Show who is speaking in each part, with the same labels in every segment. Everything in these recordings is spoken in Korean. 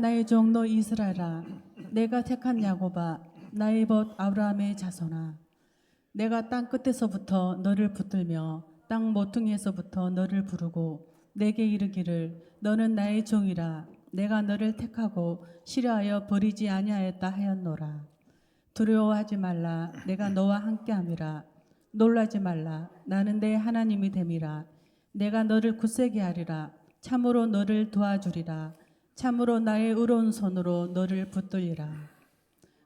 Speaker 1: 나의 종 너 이스라엘아, 내가 택한 야곱아, 나의 벗 아브라함의 자손아, 내가 땅 끝에서부터 너를 붙들며 땅 모퉁이에서부터 너를 부르고 내게 이르기를 너는 나의 종이라. 내가 너를 택하고 싫어하여 버리지 아니하였다 하였노라. 두려워하지 말라. 내가 너와 함께함이라. 놀라지 말라. 나는 내 하나님이 됨이라. 내가 너를 굳세게 하리라. 참으로 너를 도와주리라. 참으로 나의 의로운 손으로 너를 붙들리라.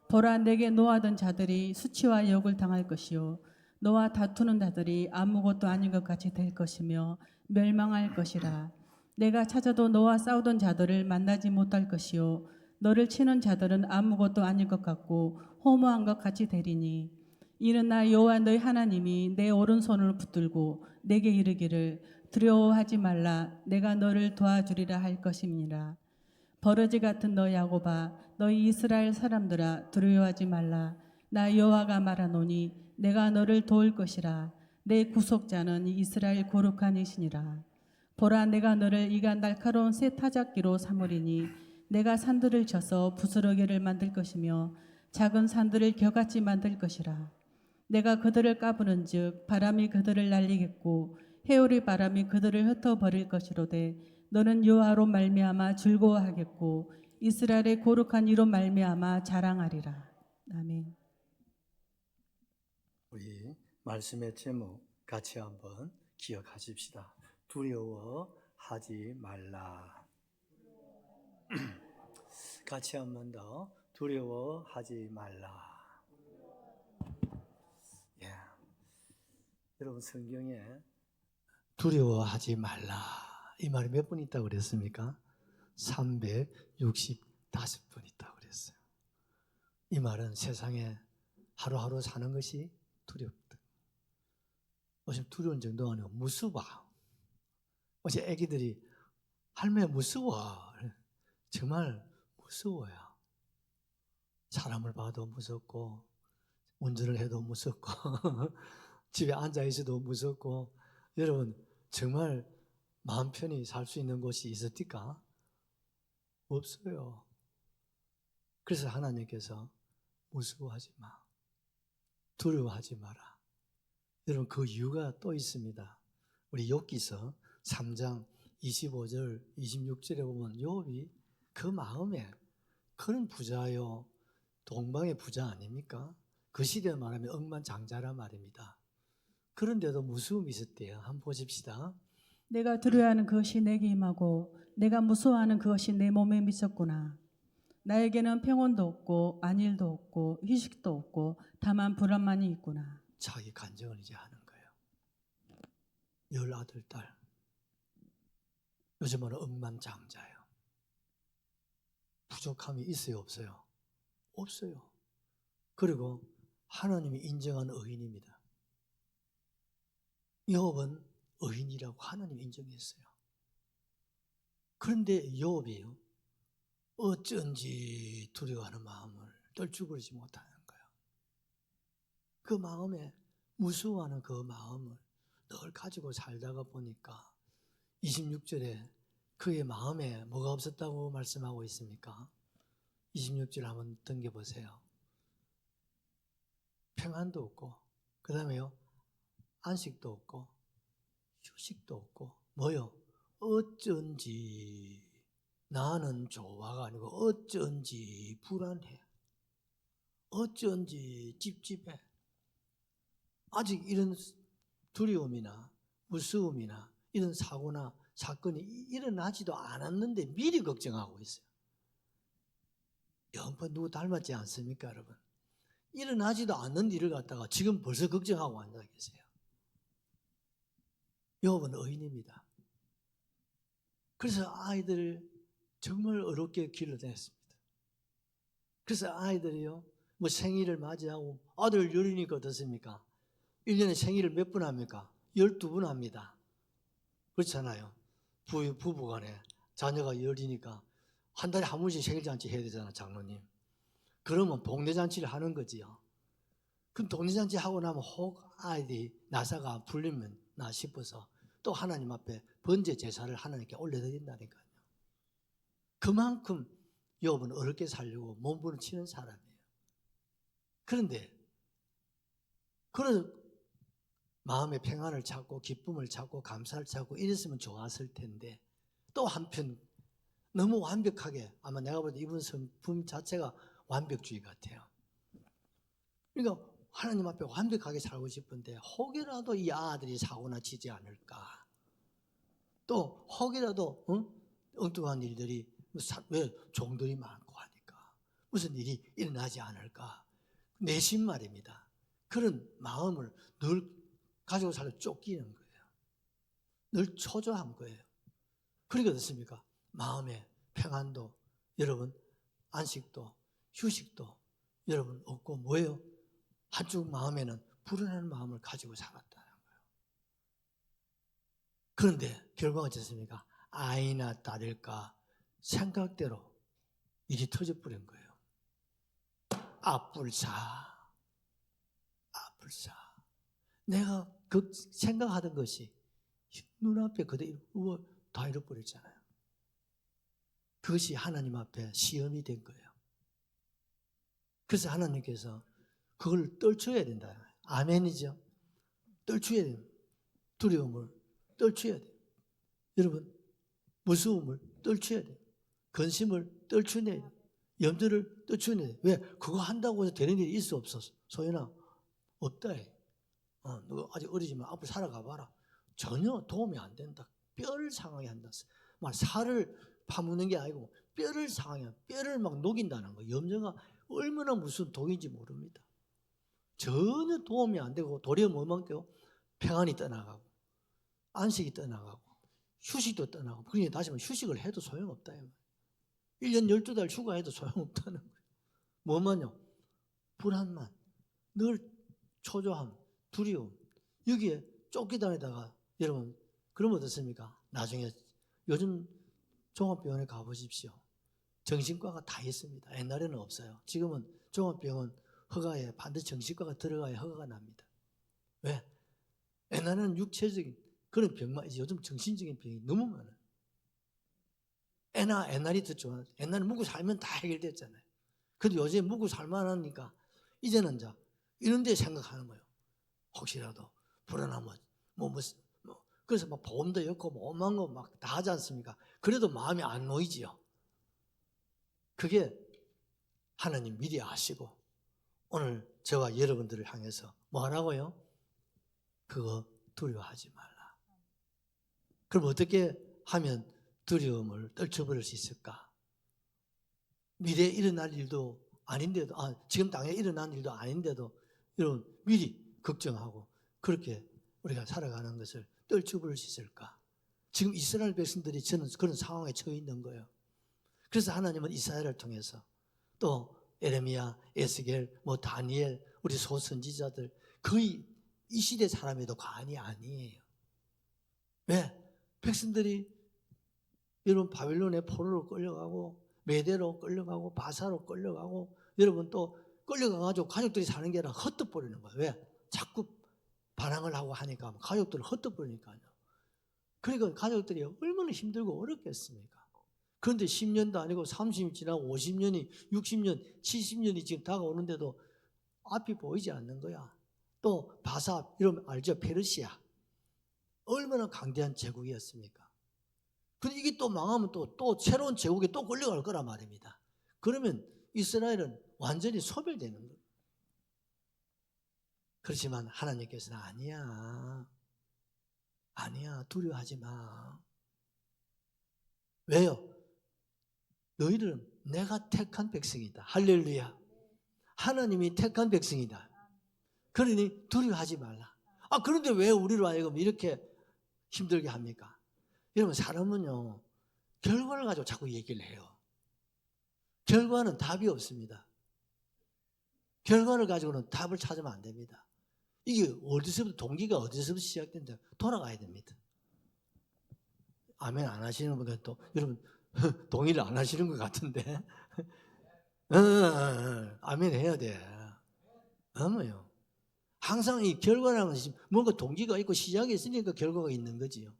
Speaker 1: 보라, 내게 노하던 자들이 수치와 욕을 당할 것이요 너와 다투는 자들이 아무것도 아닌 것 같이 될 것이며 멸망할 것이라. 내가 찾아도 너와 싸우던 자들을 만나지 못할 것이요 너를 치는 자들은 아무것도 아닌 것 같고 허무한 것 같이 되리니, 이는 나 여호와 너희 하나님이 내 오른손을 붙들고 내게 이르기를 두려워하지 말라. 내가 너를 도와주리라 할 것임이니라. 버러지 같은 너 야곱아, 너희 이스라엘 사람들아, 두려워하지 말라. 나 여호와가 말하노니 내가 너를 도울 것이라. 내 구속자는 이스라엘 거룩한 이시니라. 보라, 내가 너를 이가 날카로운 새 타작기로 삼으리니 내가 산들을 쳐서 부스러기를 만들 것이며 작은 산들을 겨같이 만들 것이라. 내가 그들을 까부는즉 바람이 그들을 날리겠고 해오리 바람이 그들을 흩어버릴 것이로되 너는 여호와로 말미암아 즐거워하겠고 이스라엘의 거룩한 이로 말미암아 자랑하리라. 아멘.
Speaker 2: 우리 말씀의 제목 같이 한번 기억하십시다. 두려워하지 말라. 같이 한 번 더 두려워하지 말라. 예. 여러분 성경에 두려워하지 말라 이 말이 몇 번 있다고 그랬습니까? 365번 있다고 그랬어요. 이 말은 세상에 하루하루 사는 것이 두렵다. 어제 두려운 정도가 아니고 무서워. 어제 애기들이 할매 무서워. 정말 무서워요. 사람을 봐도 무섭고 운전을 해도 무섭고 집에 앉아 있어도 무섭고. 여러분 정말 마음 편히 살 수 있는 곳이 있었을까? 없어요. 그래서 하나님께서 무서워하지 마, 두려워하지 마라. 여러분 그 이유가 또 있습니다. 우리 욥기서 3장 25절 26절에 보면 욥이 그 마음에, 그런 부자요 동방의 부자 아닙니까? 그 시대에 말하면 억만장자란 말입니다. 그런데도 무서움이 있었대요. 한번 보십시다.
Speaker 1: 내가 두려워하는 그것이 내게 임하고 내가 무서워하는 그것이 내 몸에 미쳤구나. 나에게는 평온도 없고 안일도 없고 휴식도 없고 다만 불안만이 있구나.
Speaker 2: 자기 간증을 이제 하는 거예요. 10아들 딸, 요즘은 억만장자예요. 부족함이 있어요 없어요? 없어요. 그리고 하나님이 인정한 의인입니다. 욥은 의인이라고 하나님이 인정했어요. 그런데 욥이요 어쩐지 두려워하는 마음을 떨쳐버리지 못하는 거예요. 그 마음에 무서워하는 그 마음을 늘 가지고 살다가 보니까 26절에 그의 마음에 뭐가 없었다고 말씀하고 있습니까? 26절 한번 등겨보세요. 평안도 없고, 그 다음에요 안식도 없고 휴식도 없고, 뭐요? 어쩐지 나는 좋아가 아니고 어쩐지 불안해, 어쩐지 찝찝해. 아직 이런 두려움이나 무서움이나 이런 사고나 사건이 일어나지도 않았는데 미리 걱정하고 있어요. 영번 누구 닮았지 않습니까 여러분? 일어나지도 않는 일을 갖다가 지금 벌써 걱정하고 앉아 계세요. 욥은 의인입니다. 그래서 아이들을 정말 어렵게 길러냈습니다. 그래서 아이들이요 뭐 생일을 맞이하고 아들 열이니까 어떻습니까? 1년에 생일을 몇 번 합니까? 12번 합니다. 그렇잖아요. 부부간에 자녀가 열이니까 한 달에 한 번씩 생일잔치 해야 되잖아 장로님. 그러면 복례잔치를 하는 거지요. 그럼 복례잔치 하고 나면 혹 아이들이 나사가 풀리면 나 싶어서 또 하나님 앞에 번제 제사를 하나님께 올려드린다니까요. 그만큼 욥은 어렵게 살려고 몸부림치는 사람이에요. 그런데 그런 마음의 평안을 찾고 기쁨을 찾고 감사를 찾고 이랬으면 좋았을 텐데 또 한편 너무 완벽하게 아마 내가 볼 때 이분 성품 자체가 완벽주의 같아요. 그러니까 하나님 앞에 완벽하게 살고 싶은데 혹이라도 이 아들이 사고나 치지 않을까, 또 혹이라도 엉뚱한 일들이 왜 종들이 많고 하니까 무슨 일이 일어나지 않을까, 내심 말입니다. 그런 마음을 늘 가지고 살려 쫓기는 거예요. 늘 초조한 거예요. 그러니까 어떻습니까? 마음의 평안도 여러분, 안식도 휴식도 여러분 없고 뭐예요? 한쪽 마음에는 불안한 마음을 가지고 살았다는 거예요. 그런데 결과가 어떻습니까? 아이나 딸일까 생각대로 일이 터져버린 거예요. 아뿔싸. 내가 그 생각하던 것이 눈앞에 그대로 다 잃어버렸잖아요. 그것이 하나님 앞에 시험이 된 거예요. 그래서 하나님께서 그걸 떨쳐야 된다. 아멘이죠. 떨쳐야 돼요. 두려움을 떨쳐야 돼요. 여러분, 무서움을 떨쳐야 돼요. 근심을 떨쳐내야 돼요. 염려를 떨쳐내야 돼요. 왜? 그거 한다고 해서 되는 일이 있어 없어? 소연아, 없다 해. 너 아직 어리지만 앞으로 살아가 봐라. 전혀 도움이 안 된다. 뼈를 상하게 한다. 막 살을 파묻는 게 아니고 뼈를 상하게, 뼈를 막 녹인다는 거. 염려가 얼마나 무슨 독인지 모릅니다. 전혀 도움이 안 되고 도리어 뭐만 껴요? 평안이 떠나가고 안식이 떠나가고 휴식도 떠나고. 그러니 다시 말해 휴식을 해도 소용없다. 1년 12달 휴가해도 소용없다는 거예요. 뭐만요? 불안만, 늘 초조함, 두려움. 여기에 쫓기다니다가 여러분 그러면 어떻습니까? 나중에 요즘 종합병원에 가보십시오. 정신과가 다 있습니다. 옛날에는 없어요. 지금은 종합병원 허가에 반드시 정신과가 들어가야 허가가 납니다. 왜? 옛날에는 육체적인 그런 병만 있지 요즘 정신적인 병이 너무 많아요. 옛날이 더 좋아. 옛날에 묵고 살면 다 해결됐잖아요. 근데 요즘 묵고 살만하니까 이제는 이제 이런 데 생각하는 거예요. 혹시라도 불안하면 그래서 막 보험도 엮고 뭐 오만 거 막 다 하지 않습니까? 그래도 마음이 안 놓이지요. 그게 하나님 미리 아시고 오늘 저와 여러분들을 향해서 뭐 하라고요? 그거 두려워하지 말라. 그럼 어떻게 하면 두려움을 떨쳐버릴 수 있을까? 미래에 일어날 일도 아닌데도, 지금 당에 일어난 일도 아닌데도 여러분 미리 걱정하고 그렇게 우리가 살아가는 것을 떨쳐버릴 수 있을까? 지금 이스라엘 백성들이 저는 그런 상황에 처해 있는 거예요. 그래서 하나님은 이사야를 통해서 또 에레미야, 에스겔, 다니엘, 우리 소선지자들 거의 이 시대 사람에도 과언이 아니에요. 왜? 백성들이 여러분 바빌론의 포로로 끌려가고 메대로 끌려가고 바사로 끌려가고 여러분 또 끌려가가지고 가족들이 사는 게 아니라 헛떡버리는 거예요. 왜? 자꾸 반항을 하고 하니까 가족들을 헛떡버리니까요. 그러니까 가족들이 얼마나 힘들고 어렵겠습니까? 그런데 10년도 아니고 30년 지나고 50년이 60년 70년이 지금 다가오는데도 앞이 보이지 않는 거야. 또 바사 이러면 알죠? 페르시아 얼마나 강대한 제국이었습니까? 근데 이게 또 망하면 또 새로운 제국에 또 끌려갈 거란 말입니다. 그러면 이스라엘은 완전히 소멸되는 거예요. 그렇지만 하나님께서는 아니야 두려워하지 마. 왜요? 너희들은 내가 택한 백성이다. 할렐루야. 하나님이 택한 백성이다. 그러니 두려워하지 말라. 그런데 왜 우리로 하여금 이렇게 힘들게 합니까? 여러분 사람은요 결과를 가지고 자꾸 얘기를 해요. 결과는 답이 없습니다. 결과를 가지고는 답을 찾으면 안 됩니다. 이게 어디서부터 동기가 어디서부터 시작된다 돌아가야 됩니다. 아멘 안 하시는 분들 또 여러분 동의를 안 하시는 것 같은데 아멘 해야 돼. 뭐요? 항상 이 결과라는 것이 뭔가 동기가 있고 시작이 있으니까 결과가 있는 거지요.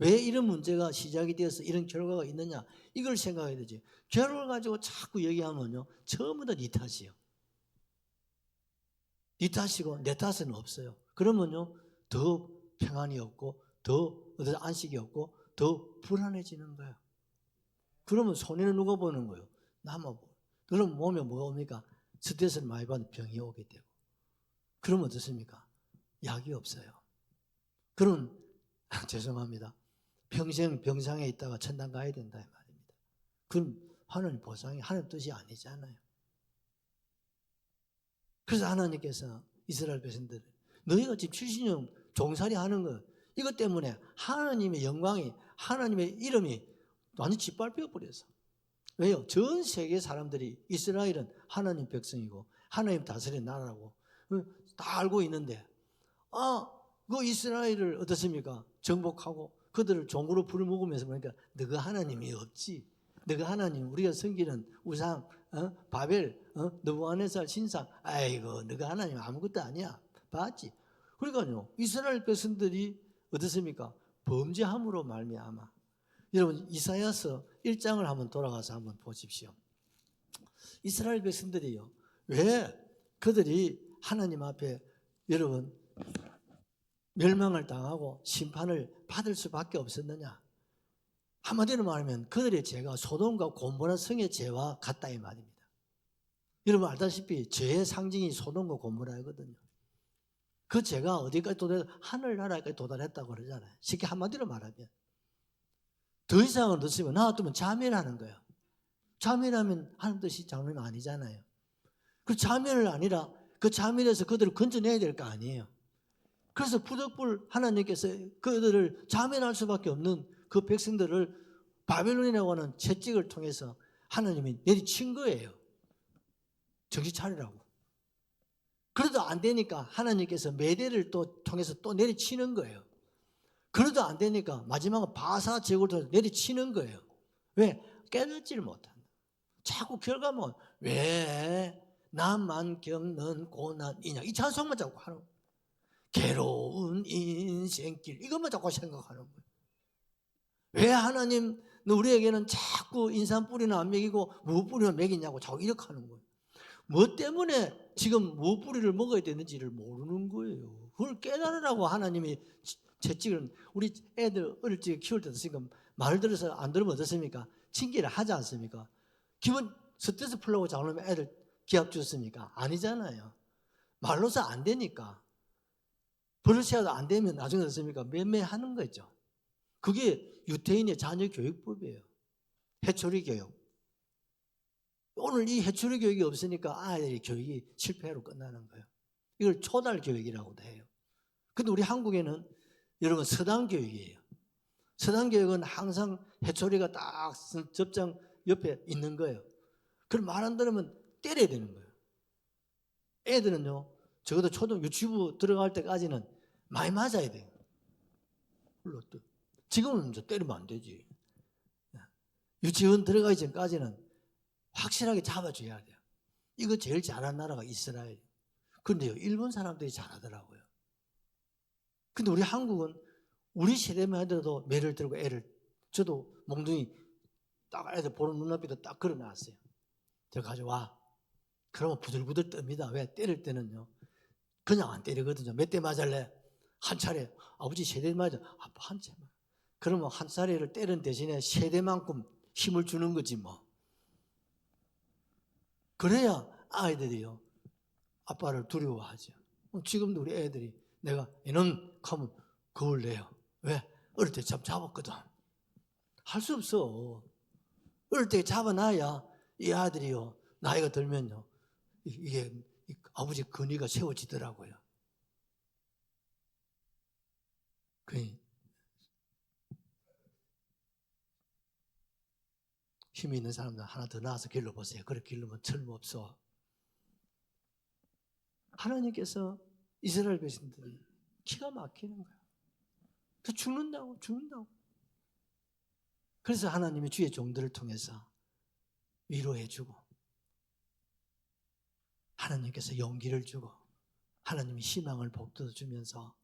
Speaker 2: 왜 이런 문제가 시작이 되어서 이런 결과가 있느냐, 이걸 생각해야 되지. 결과를 가지고 자꾸 얘기하면요, 전부 다 네 탓이에요. 네 탓이고 내 탓은 없어요. 그러면요, 더 평안이 없고 더 안식이 없고 더 불안해지는 거예요. 그러면 손해는 누가 보는 거예요? 나만 보고. 그럼 몸에 뭐가 옵니까? 스트레스를 많이 받는 병이 오게 되고. 그러면 어떻습니까? 약이 없어요. 그럼 죄송합니다. 평생 병상에 있다가 천당 가야 된다 이 말입니다. 그럼 하나님 보상이 하나님 뜻이 아니잖아요. 그래서 하나님께서 이스라엘 백성들, 너희가 지금 70년 종살이 하는 것, 이것 때문에 하나님의 영광이, 하나님의 이름이 완전 짓밟혀 버려서. 왜요? 전 세계 사람들이 이스라엘은 하나님 백성이고 하나님 다스리는 나라라고 다 알고 있는데, 그 이스라엘을 어떻습니까? 정복하고 그들을 종으로 부려먹으면서 보니까 너가 하나님이 없지. 너가 하나님, 우리가 섬기는 우상, 바벨, 느부갓네살 신상, 아이고 너가 하나님 아무것도 아니야. 봤지? 그러니까요, 이스라엘 백성들이 어떻습니까? 범죄함으로 말미암아. 여러분 이사야서 1장을 한번 돌아가서 한번 보십시오. 이스라엘 백성들이요, 왜 그들이 하나님 앞에 여러분 멸망을 당하고 심판을 받을 수밖에 없었느냐? 한마디로 말하면 그들의 죄가 소돔과 고모라 성의 죄와 같다 이 말입니다. 여러분 알다시피 죄의 상징이 소돔과 고모라거든요. 그 죄가 어디까지 도달해? 하늘나라까지 도달했다고 그러잖아요. 쉽게 한마디로 말하면 더 이상은 넣으면 놔두면 자멸하는 거예요. 자멸하면 하는 뜻이 장르는 아니잖아요. 그 자멸을 아니라 그 자멸에서 그들을 건져내야 될 거 아니에요. 그래서 부득불 하나님께서 그들을 자멸할 수밖에 없는 그 백성들을 바벨론이라고 하는 채찍을 통해서 하나님이 내리친 거예요. 정신 차리라고. 그래도 안 되니까 하나님께서 메대를 또 통해서 또 내리치는 거예요. 그래도 안 되니까 마지막은 바사 제국을 통해서 내리치는 거예요. 왜? 깨닫지를 못한다. 자꾸 결과만 왜 나만 겪는 고난이냐, 이 찬송만 자꾸 하는 거예요. 괴로운 인생길, 이것만 자꾸 생각하는 거예요. 왜 하나님 우리에게는 자꾸 인삼 뿌리는 안 먹이고 무 뿌리는 먹이냐고 자꾸 이렇게 하는 거예요. 뭐 때문에 지금 무 뿌리를 먹어야 되는지를 모르는 거예요. 그걸 깨달으라고 하나님이 채찍을, 우리 애들 어릴 적 키울 때도 지금 말 들어서 안 들으면 어떻습니까? 징계를 하지 않습니까? 기분 스트레스 풀려고 잘하면 애들 기합 줬습니까? 아니잖아요. 말로서 안 되니까. 버릇이라도 안 되면 나중에 어떻습니까? 매매하는 거죠. 그게 유태인의 자녀 교육법이에요. 해초리 교육. 오늘 이 해초리 교육이 없으니까 아이들이 교육이 실패로 끝나는 거예요. 이걸 초달 교육이라고도 해요. 근데 우리 한국에는 여러분 서당 교육이에요. 서당 교육은 항상 해초리가 딱 접장 옆에 있는 거예요. 그럼 말 안 들으면 때려야 되는 거예요. 애들은요, 적어도 초등 유치부 들어갈 때까지는 많이 맞아야 돼요. 물론 또 지금은 이제 때리면 안 되지. 유치원 들어가기 전까지는 확실하게 잡아줘야 돼요. 이거 제일 잘하는 나라가 이스라엘. 그런데요, 일본 사람들이 잘하더라고요. 근데 우리 한국은 우리 세대만 하더라도 매를 들고 애를, 저도 몽둥이 딱 애들 보는 눈앞에다 딱 걸어놨어요. 저 가져와. 그러면 부들부들 뜹니다. 왜? 때릴 때는요, 그냥 안 때리거든요. 몇 대 맞을래? 한 차례. 아버지 세대 맞아. 아빠 한 차례. 그러면 한 차례를 때리는 대신에 세대만큼 힘을 주는 거지 뭐. 그래야 아이들이요, 아빠를 두려워하죠. 지금도 우리 애들이 내가 이놈 하면 겁을 내요. 왜? 어릴 때 잡았거든. 할 수 없어. 어릴 때 잡아놔야 이 아들이요, 나이가 들면요, 이게 아버지 근위가 세워지더라고요. 힘이 있는 사람들 하나 더 나와서 길러보세요. 그렇게 길르면 틀림없어. 하나님께서 이스라엘 백성들이 기가 막히는 거야. 그 죽는다고. 그래서 하나님이 주의 종들을 통해서 위로해주고, 하나님께서 용기를 주고, 하나님이 희망을 북돋아주면서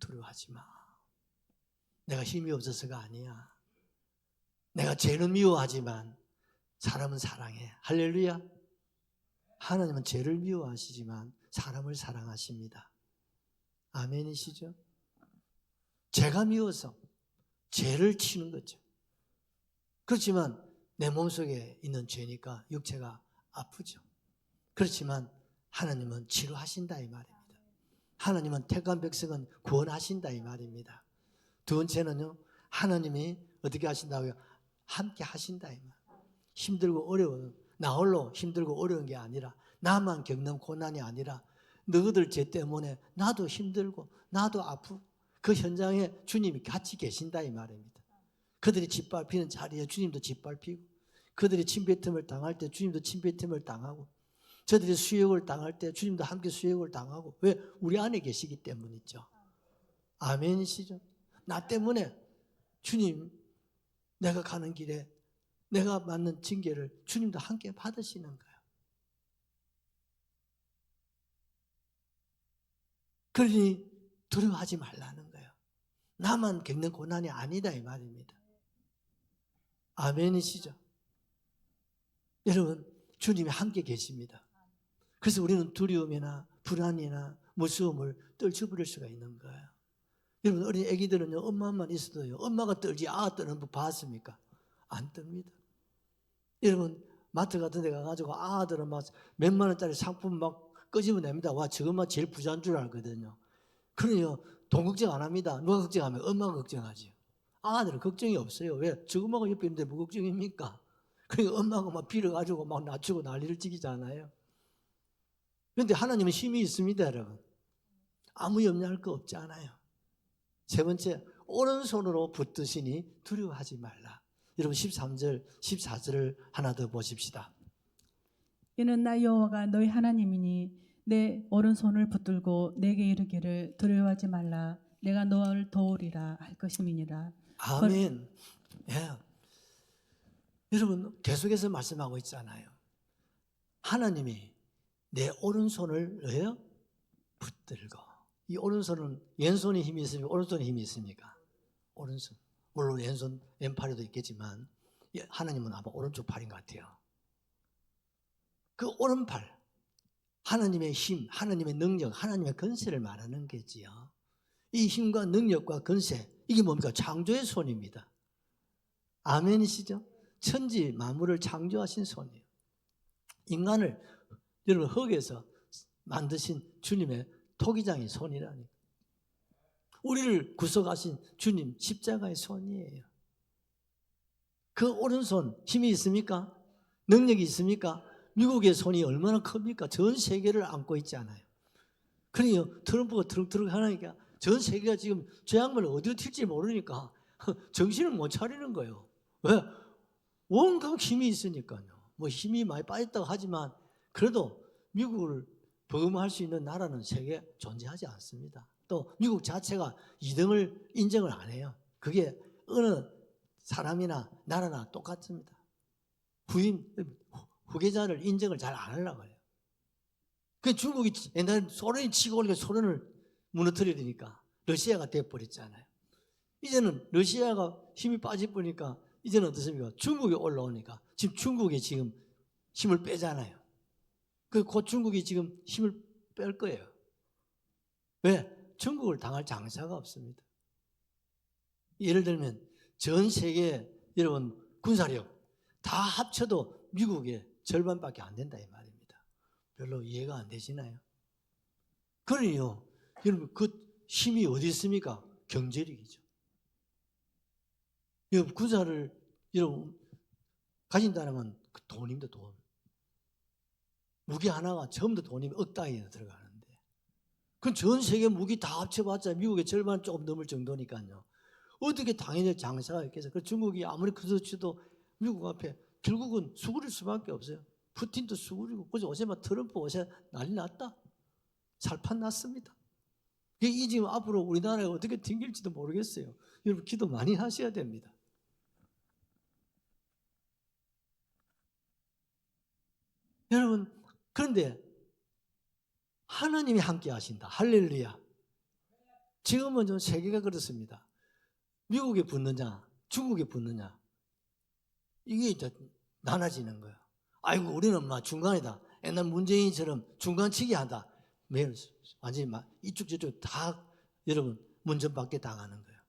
Speaker 2: 두려워하지 마. 내가 힘이 없어서가 아니야. 내가 죄는 미워하지만 사람은 사랑해. 할렐루야. 하나님은 죄를 미워하시지만 사람을 사랑하십니다. 아멘이시죠? 죄가 미워서 죄를 치는 거죠. 그렇지만 내 몸속에 있는 죄니까 육체가 아프죠. 그렇지만 하나님은 치료하신다 이 말입니다. 하나님은 택한 백성은 구원하신다 이 말입니다. 두 번째는요, 하나님이 어떻게 하신다고요? 함께 하신다 이 말. 힘들고 어려운, 나 홀로 힘들고 어려운 게 아니라, 나만 겪는 고난이 아니라 너희들 죄 때문에 나도 힘들고 나도 아프고 그 현장에 주님이 같이 계신다 이 말입니다. 그들이 짓밟히는 자리에 주님도 짓밟히고, 그들이 침뱉음을 당할 때 주님도 침뱉음을 당하고, 저들이 수욕을 당할 때 주님도 함께 수욕을 당하고. 왜? 우리 안에 계시기 때문이죠. 아멘이시죠? 나 때문에 주님, 내가 가는 길에 내가 맞는 징계를 주님도 함께 받으시는 거예요. 그러니 두려워하지 말라는 거예요. 나만 겪는 고난이 아니다 이 말입니다. 아멘이시죠? 여러분, 주님이 함께 계십니다. 그래서 우리는 두려움이나 불안이나 무서움을 떨쳐버릴 수가 있는 거예요. 여러분, 어린 애기들은요, 엄마만 있어도요, 엄마가 떨지 떠는 거 봤습니까? 안 뜹니다. 여러분, 마트 같은 데 가가지고 아들은 막 몇만 원짜리 상품 막 끄집어냅니다. 와, 저것만 제일 부자인 줄 알거든요. 그러니요, 돈 걱정 안 합니다. 누가 걱정하면 엄마가 걱정하지. 아들은 걱정이 없어요. 왜? 저것만 옆에 있는데 뭐 걱정입니까? 그러니까 엄마가 막 빌어가지고 막 낮추고 난리를 찍이잖아요. 그런데 하나님은 힘이 있습니다, 여러분. 아무 염려할 거 없지 않아요. 세 번째, 오른손으로 붙드시니 두려워하지 말라. 여러분 13절, 14절을 하나 더 보십시다.
Speaker 1: 이는 나 여호와가 너희 하나님이니 내 오른손을 붙들고 내게 이르기를 두려워하지 말라. 내가 너를 도우리라 할 것임이니라.
Speaker 2: 아멘. 예. 여러분 계속해서 말씀하고 있잖아요. 하나님이 내 오른손을 왜요? 붙들고. 이 오른손은 왼손에 힘이 있습니까? 오른손에 힘이 있습니까? 오른손. 물론 왼손, 왼팔에도 있겠지만 하나님은 아마 오른쪽 팔인 것 같아요. 그 오른팔, 하나님의 힘, 하나님의 능력, 하나님의 건세를 말하는 거지요. 이 힘과 능력과 건세, 이게 뭡니까? 창조의 손입니다. 아멘이시죠? 천지 만물을 창조하신 손이에요. 인간을 여러분 흙에서 만드신 주님의 토기장의 손이라니. 우리를 구속하신 주님 십자가의 손이에요. 그 오른손 힘이 있습니까? 능력이 있습니까? 미국의 손이 얼마나 큽니까? 전 세계를 안고 있잖아요. 그러니 트럼프가 트럭트럭 하니까 전 세계가 지금 저 양반을 어디로 튈지 모르니까 정신을 못 차리는 거예요. 왜? 온갖 힘이 있으니까요. 뭐 힘이 많이 빠졌다고 하지만 그래도 미국을 복음할 수 있는 나라는 세계에 존재하지 않습니다. 또 미국 자체가 2등을 인정을 안 해요. 그게 어느 사람이나 나라나 똑같습니다. 후계자를 인정을 잘 안 하려고 해요. 그 중국이 옛날에 소련이 치고 오니까 소련을 무너뜨리니까 러시아가 돼버렸잖아요. 이제는 러시아가 힘이 빠져버리니까 이제는 어떻습니까? 중국이 올라오니까 지금 중국이 지금 힘을 빼잖아요. 곧 중국이 지금 힘을 뺄 거예요. 왜? 중국을 당할 장사가 없습니다. 예를 들면 전 세계 여러분 군사력 다 합쳐도 미국의 절반밖에 안 된다 이 말입니다. 별로 이해가 안 되시나요? 그러니요, 여러분 그 힘이 어디 있습니까? 경제력이죠. 여러분 군사를 여러분 가진다는 건 그 돈입니다, 돈. 무기 하나가 전부 다 돈이 억 단위에 들어가는데, 그건 전 세계 무기 다 합쳐봤자 미국의 절반 조금 넘을 정도니까요. 어떻게 당연히 장사가 있겠어요? 그 중국이 아무리 그렇지도 미국 앞에 결국은 수그릴 수밖에 없어요. 푸틴도 수그리고, 그저 어제 막 트럼프 어제 난리 났다. 살판 났습니다. 이 지금 앞으로 우리나라에 어떻게 튕길지도 모르겠어요. 여러분 기도 많이 하셔야 됩니다. 여러분 그런데 하나님이 함께 하신다. 할렐루야. 지금은 좀 세계가 그렇습니다. 미국에 붙느냐, 중국에 붙느냐, 이게 이제 나눠지는 거예요. 아이고, 우리는 막 중간이다. 옛날 문재인처럼 중간치기 한다. 매일 완전히 막 이쪽 저쪽 다 여러분 문전박대 당하는 거예요.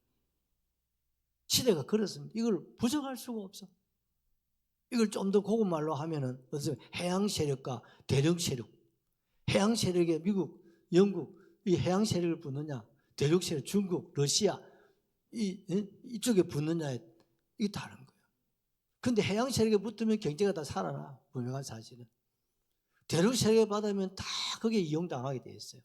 Speaker 2: 시대가 그렇습니다. 이걸 부정할 수가 없어. 이걸 좀 더 고급말로 하면은 해양 세력과 대륙 세력. 해양 세력에 미국, 영국 이 해양 세력을 붙느냐, 대륙 세력 중국, 러시아 이쪽에 붙느냐에 이게 다른 거예요. 근데 해양 세력에 붙으면 경제가 다 살아나. 분명한 사실은. 대륙 세력에 받으면 다 거기에 이용당하게 돼 있어요.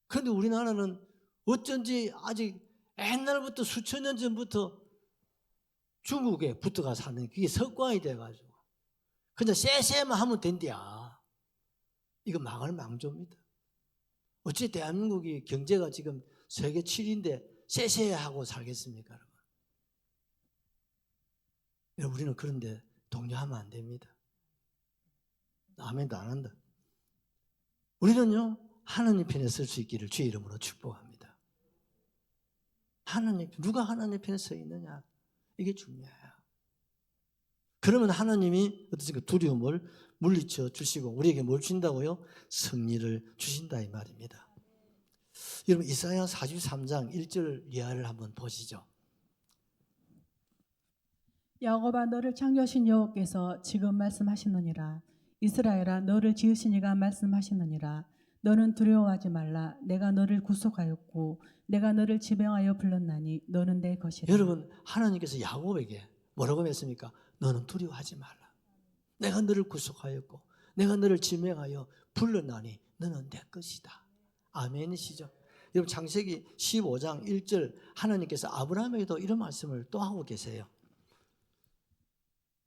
Speaker 2: 그런데 우리나라는 어쩐지 아직 옛날부터 수천 년 전부터 중국에 붙어가 사는 그게 습관이 돼가지고 그냥 쎄쎄만 하면 된대야. 이거 망할 망조입니다. 어찌 대한민국이 경제가 지금 세계 7위인데 쎄쎄하고 살겠습니까, 여러분? 우리는 그런데 동요하면 안 됩니다. 아멘도 안 한다. 우리는요, 하나님 편에 설 수 있기를 주의 이름으로 축복합니다. 하나님, 누가 하나님 편에 서 있느냐? 이게 중요해요. 그러면 하나님이 어떻습니까? 두려움을 물리쳐 주시고 우리에게 뭘 주신다고요? 승리를 주신다 이 말입니다. 여러분 이사야 43장 1절 이하를 한번 보시죠.
Speaker 1: 야곱아 너를 창조하신 여호와께서 지금 말씀하시느니라. 이스라엘아 너를 지으신 이가 말씀하시느니라. 너는 두려워하지 말라. 내가 너를 구속하였고 내가 너를 지명하여 불렀나니 너는 내 것이라.
Speaker 2: 여러분 하나님께서 야곱에게 뭐라고 했습니까? 너는 두려워하지 말라. 내가 너를 구속하였고 내가 너를 지명하여 불렀나니 너는 내 것이다. 아멘이시죠? 여러분 창세기 15장 1절 하나님께서 아브라함에게도 이런 말씀을 또 하고 계세요.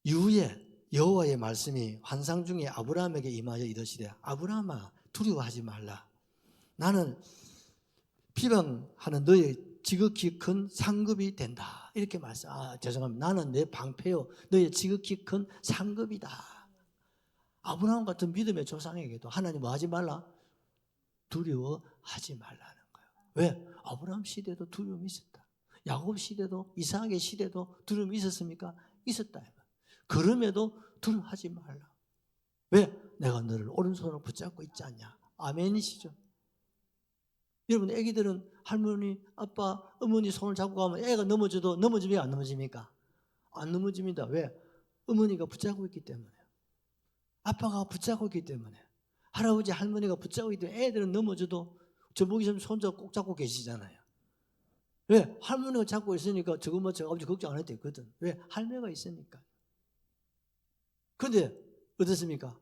Speaker 2: 이후에 여호와의 말씀이 환상 중에 아브라함에게 임하여 이르시되 아브라함아 두려워하지 말라. 나는 비방하는 너의 지극히 큰 상급이 된다. 이렇게 말씀. 죄송합니다. 나는 내 방패요 너의 지극히 큰 상급이다. 아브라함 같은 믿음의 조상에게도 하나님 뭐 하지 말라? 두려워하지 말라는 거예요. 왜? 아브라함 시대도 두려움이 있었다. 야곱 시대도 이삭의 시대도 두려움이 있었습니까? 있었다. 그럼에도 두려워하지 말라. 왜? 내가 너를 오른손으로 붙잡고 있지 않냐. 아멘이시죠? 여러분 애기들은 할머니, 아빠, 어머니 손을 잡고 가면 애가 넘어져도 넘어집니까? 안 넘어집니까? 안 넘어집니다. 왜? 어머니가 붙잡고 있기 때문에. 아빠가 붙잡고 있기 때문에. 할아버지, 할머니가 붙잡고 있기 때문에 애들은 넘어져도 저보기 좀 손잡고 꼭 잡고 계시잖아요. 왜? 할머니가 잡고 있으니까 저거 뭐 저 아버지 걱정 안 해도 되거든. 왜? 할매가 있으니까. 그런데 어떻습니까?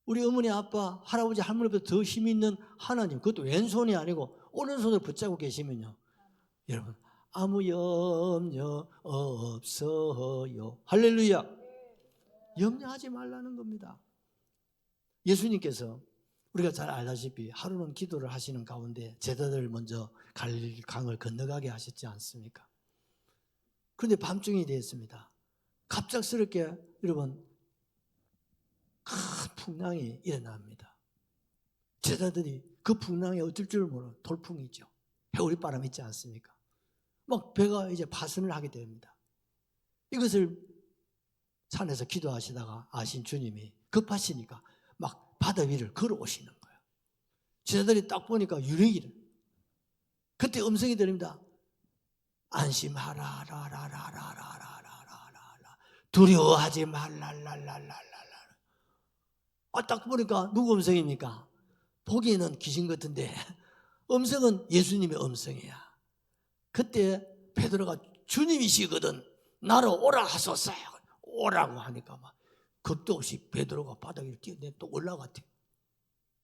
Speaker 2: 우리 어머니, 아빠, 할아버지, 할머니보다 더 힘 있는 하나님, 그것도 왼손이 아니고 오른손을 붙잡고 계시면요. 여러분, 아무 염려 없어요. 할렐루야. 염려하지 말라는 겁니다. 예수님께서 우리가 잘 알다시피 하루는 기도를 하시는 가운데 제자들을 먼저 갈릴리 강을 건너가게 하셨지 않습니까? 그런데 밤중이 되었습니다. 갑작스럽게 여러분 큰 풍랑이 일어납니다. 제자들이 그 풍랑에 어쩔 줄 모르는 돌풍이죠. 해오리바람 있지 않습니까? 막 배가 이제 파선을 하게 됩니다. 이것을 산에서 기도하시다가 아신 주님이 급하시니까 막 바다 위를 걸어오시는 거예요. 제자들이 딱 보니까 유령이래. 그때 음성이 들립니다. 안심하라 라라라라라라라라 두려워하지 말랄랄랄랄랄라. 딱 보니까 누구 음성입니까? 보기에는 귀신 같은데 음성은 예수님의 음성이야. 그때 베드로가 주님이시거든 나로 오라 하소서 오라고 하니까 막 겁도 없이 베드로가 바다 위를 뛰어내 또 올라갔대.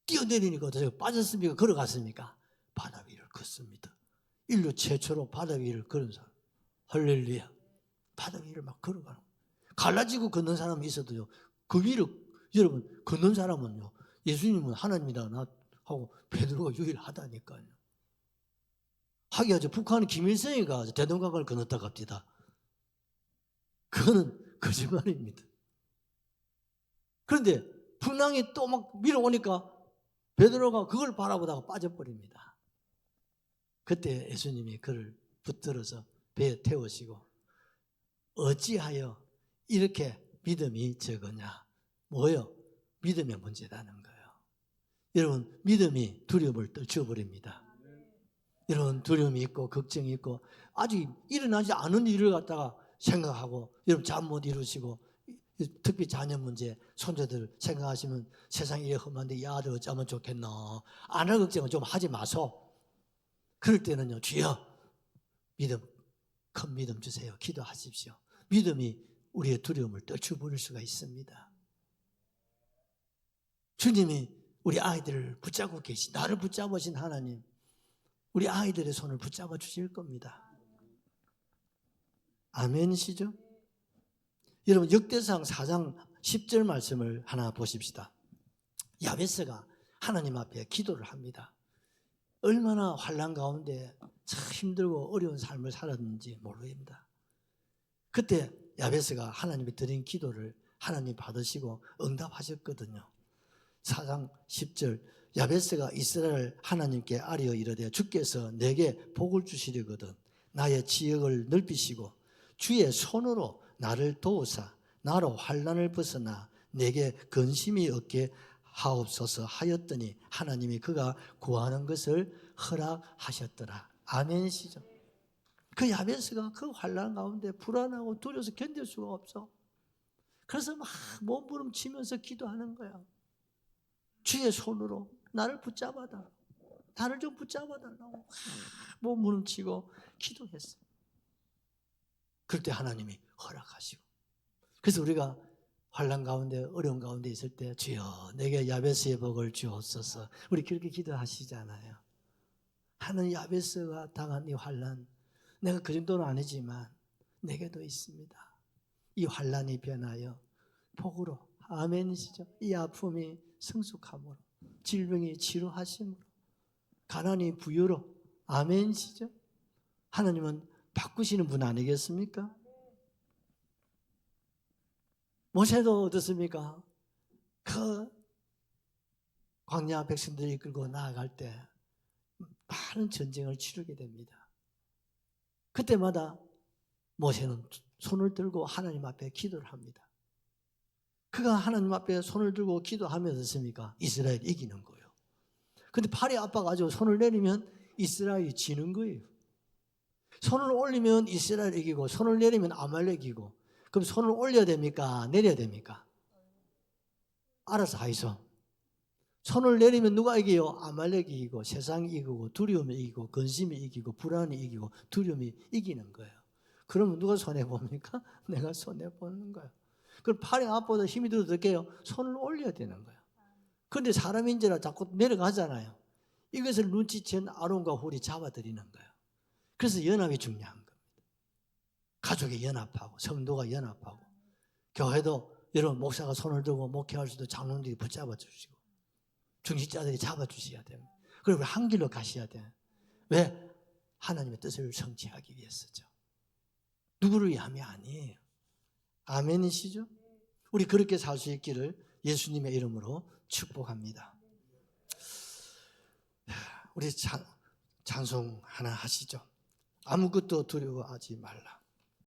Speaker 2: 뛰어내리니까 어떠세요? 빠졌습니까? 걸어갔습니까? 바다 위를 걷습니다. 인류 최초로 바다 위를 걸은 사람. 할렐루야. 바다 위를 막 걸어가는 거예요. 갈라지고 걷는 사람이 있어도요. 그 위를 여러분 걷는 사람은요. 예수님은 하나님이다 하고 베드로가 유일하다니까요. 하기야 북한은 김일성이가 대동강을 건넜다 갑니다. 그거는 거짓말입니다. 그런데 풍랑이 또 막 밀어오니까 베드로가 그걸 바라보다가 빠져버립니다. 그때 예수님이 그를 붙들어서 배에 태우시고 어찌하여 이렇게 믿음이 적으냐. 뭐예요? 믿음의 문제라는 거예요. 여러분, 믿음이 두려움을 떨쳐버립니다. 여러분, 두려움이 있고 걱정이 있고 아직 일어나지 않은 일을 갖다가 생각하고 여러분 잠 못 이루시고 특히 자녀 문제, 손자들 생각하시면 세상이 이래 험한데 이 아들 어쩌면 좋겠나. 안 할 걱정은 좀 하지 마소. 그럴 때는요, 주여 믿음, 큰 믿음 주세요. 기도하십시오. 믿음이 우리의 두려움을 떨쳐버릴 수가 있습니다. 주님이 우리 아이들을 붙잡고 계신, 나를 붙잡으신 하나님, 우리 아이들의 손을 붙잡아 주실 겁니다. 아멘이시죠? 여러분, 역대상 4장 10절 말씀을 하나 보십시다. 야베스가 하나님 앞에 기도를 합니다. 얼마나 환난 가운데 참 힘들고 어려운 삶을 살았는지 모릅니다. 그때 야베스가 하나님이 드린 기도를 하나님 받으시고 응답하셨거든요. 4장 10절 야베스가 이스라엘 하나님께 아뢰어 이르되 주께서 내게 복을 주시려거든 나의 지역을 넓히시고 주의 손으로 나를 도우사 나로 환난을 벗어나 내게 근심이 없게 하옵소서 하였더니 하나님이 그가 구하는 것을 허락하셨더라. 아멘이시죠? 그 야베스가 그 환난 가운데 불안하고 두려워서 견딜 수가 없어. 그래서 막 몸부림치면서 기도하는 거야. 주의 손으로 나를 붙잡아달라. 나를 좀 붙잡아달라고 몸부림치고 기도했어. 그럴 때 하나님이 허락하시고. 그래서 우리가 환난 가운데 어려운 가운데 있을 때 주여 내게 야베스의 복을 주옵소서. 우리 그렇게 기도하시잖아요. 하는 야베스가 당한 이 환난 내가 그 정도는 아니지만 내게도 있습니다. 이 환난이 변하여 복으로 아멘이시죠. 이 아픔이 성숙함으로 질병이 치료하심으로 가난이 부유로 아멘이시죠. 하나님은 바꾸시는 분 아니겠습니까? 모세도 어떻습니까? 그 광야 백성들이 이끌고 나아갈 때 많은 전쟁을 치르게 됩니다. 그때마다 모세는 손을 들고 하나님 앞에 기도를 합니다. 그가 하나님 앞에 손을 들고 기도하면 어떻습니까? 이스라엘이 이기는 거예요. 근데 팔이 아파가지고 손을 내리면 이스라엘이 지는 거예요. 손을 올리면 이스라엘 이기고 손을 내리면 아말렉 이기고. 그럼 손을 올려야 됩니까? 내려야 됩니까? 알아서 하이소. 손을 내리면 누가 이겨요? 아말렉이 이기고 세상이 이기고 두려움이 이기고 근심이 이기고 불안이 이기고 두려움이 이기는 거예요. 그러면 누가 손해봅니까? 내가 손해보는 거예요. 그럼 팔이 아파도 힘이 들어도 어떻게 해요? 손을 올려야 되는 거예요. 그런데 사람인지라 자꾸 내려가잖아요. 이것을 눈치챈 아론과 홀이 잡아들이는 거예요. 그래서 연합이 중요한 겁니다. 가족이 연합하고 성도가 연합하고 교회도 여러분 목사가 손을 들고 목회할 수도 장로들이 붙잡아 주시고 중직자들이 잡아주셔야 됩니다. 그리고 한 길로 가셔야 돼요. 왜? 하나님의 뜻을 성취하기 위해서죠. 누구를 위함이 아니에요. 아멘이시죠? 우리 그렇게 살 수 있기를 예수님의 이름으로 축복합니다. 우리 찬송 하나 하시죠. 아무것도 두려워하지 말라.